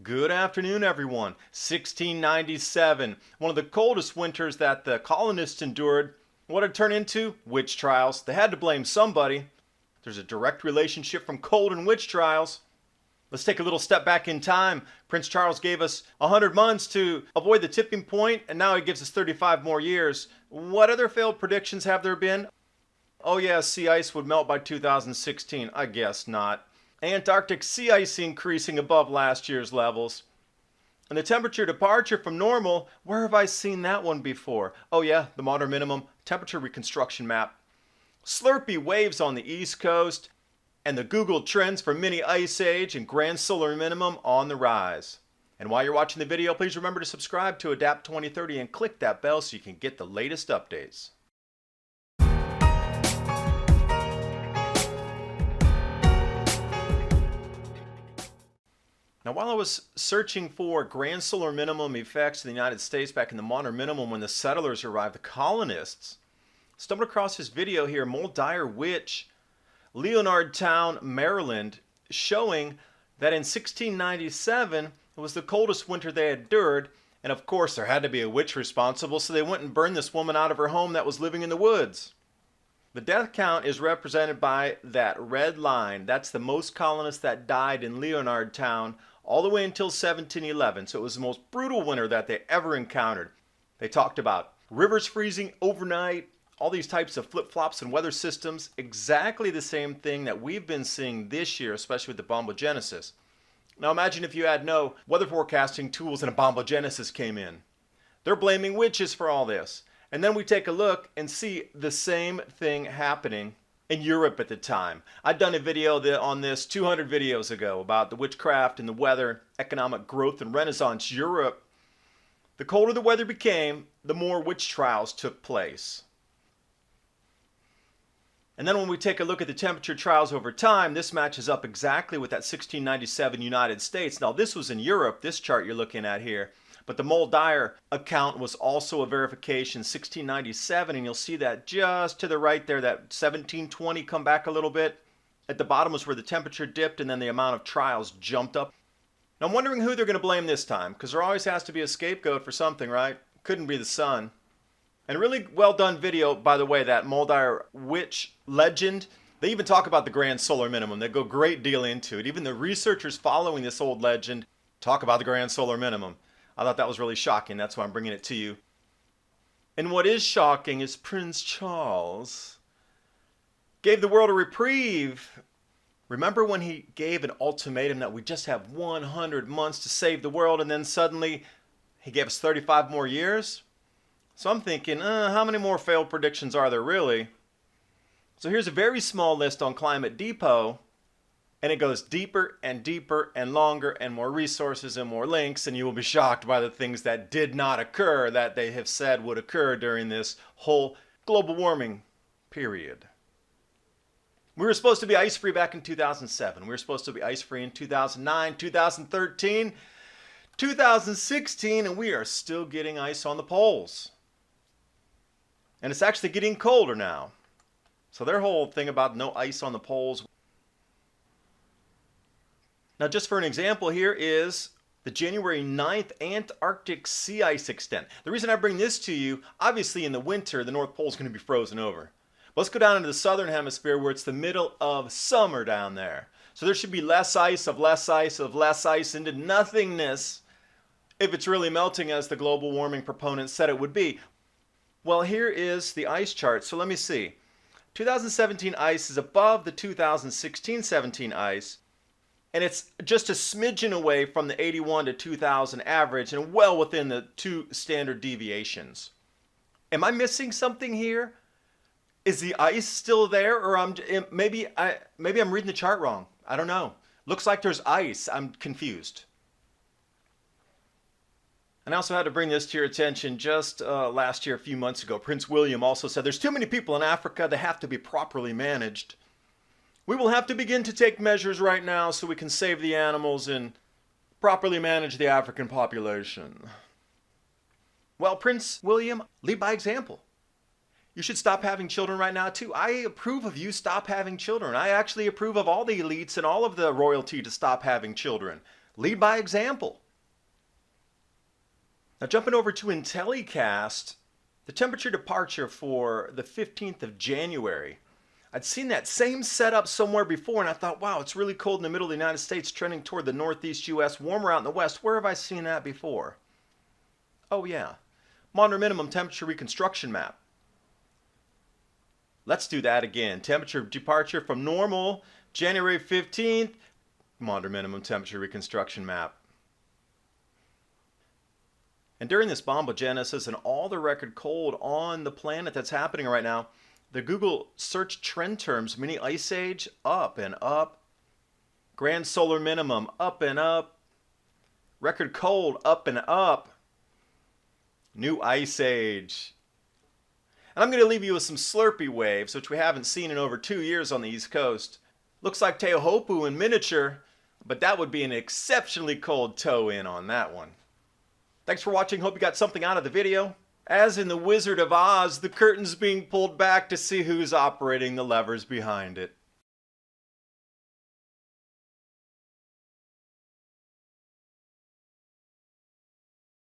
Good afternoon, everyone. 1697, one of the coldest winters that the colonists endured. What did it turn into? Witch trials. They had to blame somebody. There's a direct relationship from cold and witch trials. Let's take a little step back in time. Prince Charles gave us 100 months to avoid the tipping point, and now he gives us 35 more years. What other failed predictions have there been? Oh yeah, sea ice would melt by 2016. I guess not. Antarctic sea ice increasing above last year's levels. And the temperature departure from normal, where have I seen that one before? Oh yeah, the modern minimum temperature reconstruction map. Slurpy waves on the east coast, and the Google trends for mini ice age and grand solar minimum on the rise. And while you're watching the video, please remember to subscribe to Adapt 2030 and click that bell so you can get the latest updates. Now, while I was searching for grand solar minimum effects in the United States back in the modern minimum when the settlers arrived, the colonists, stumbled across this video here, Muldier Witch, Leonardtown, Maryland, showing that in 1697 it was the coldest winter they had endured, and of course there had to be a witch responsible, so they went and burned this woman out of her home that was living in the woods. The death count is represented by that red line. That's the most colonists that died in Leonardtown all the way until 1711. So it was the most brutal winter that they ever encountered. They talked about rivers freezing overnight, all these types of flip-flops and weather systems, exactly the same thing that we've been seeing this year, especially with the bombogenesis. Now imagine if you had no weather forecasting tools and a bombogenesis came in. They're blaming witches for all this. And then we take a look and see the same thing happening in Europe at the time. I'd done a video on this 200 videos ago about the witchcraft and the weather, economic growth and Renaissance Europe. The colder the weather became, the more witch trials took place. And then when we take a look at the temperature trials over time, this matches up exactly with that 1697 United States. Now this was in Europe, this chart you're looking at here. But the Muldier account was also a verification, 1697, and you'll see that just to the right there, that 1720 come back a little bit. At the bottom was where the temperature dipped and then the amount of trials jumped up. Now I'm wondering who they're going to blame this time, because there always has to be a scapegoat for something, right? Couldn't be the sun. And a really well done video, by the way, that Muldier witch legend. They even talk about the grand solar minimum. They go a great deal into it. Even the researchers following this old legend talk about the grand solar minimum. I thought that was really shocking. That's why I'm bringing it to you. And what is shocking is Prince Charles gave the world a reprieve. Remember when he gave an ultimatum that we just have 100 months to save the world, and then suddenly he gave us 35 more years? So I'm thinking, how many more failed predictions are there really? So here's a very small list on Climate Depot. And it goes deeper and deeper and longer and more resources and more links, and you will be shocked by the things that did not occur that they have said would occur during this whole global warming period. We were supposed to be ice-free back in 2007. We were supposed to be ice-free in 2009, 2013, 2016, and we are still getting ice on the poles. And it's actually getting colder now. So their whole thing about no ice on the poles. Now, just for an example, here is the January 9th Antarctic sea ice extent. The reason I bring this to you, obviously in the winter, the North Pole is going to be frozen over. But let's go down into the southern hemisphere where it's the middle of summer down there. So there should be less ice of less ice of less ice into nothingness if it's really melting as the global warming proponents said it would be. Well, here is the ice chart. So let me see. 2017 ice is above the 2016-17 ice. And it's just a smidgen away from the 81 to 2000 average and well within the 2 standard deviations. Am I missing something here? Is the ice still there, or maybe I'm reading the chart wrong? I don't know. Looks like there's ice. I'm confused. And I also had to bring this to your attention just last year, a few months ago. Prince William also said there's too many people in Africa. They have to be properly managed. We will have to begin to take measures right now so we can save the animals and properly manage the African population. Well, Prince William, lead by example. You should stop having children right now too. I approve of you stop having children. I actually approve of all the elites and all of the royalty to stop having children. Lead by example. Now jumping over to IntelliCast, the temperature departure for the 15th of January. I'd seen that same setup somewhere before and I thought, wow, it's really cold in the middle of the United States trending toward the northeast US, warmer out in the west. Where have I seen that before? Oh yeah, Maunder minimum temperature reconstruction map. Let's do that again. Temperature departure from normal, January 15th, Maunder minimum temperature reconstruction map. And during this bombogenesis and all the record cold on the planet that's happening right now, the Google search trend terms, mini ice age, up and up. Grand solar minimum, up and up. Record cold, up and up. New ice age. And I'm going to leave you with some Slurpee waves, which we haven't seen in over 2 years on the East Coast. Looks like Teohopu in miniature, but that would be an exceptionally cold toe in on that one. Thanks for watching. Hope you got something out of the video. As in The Wizard of Oz, the curtain's being pulled back to see who's operating the levers behind it.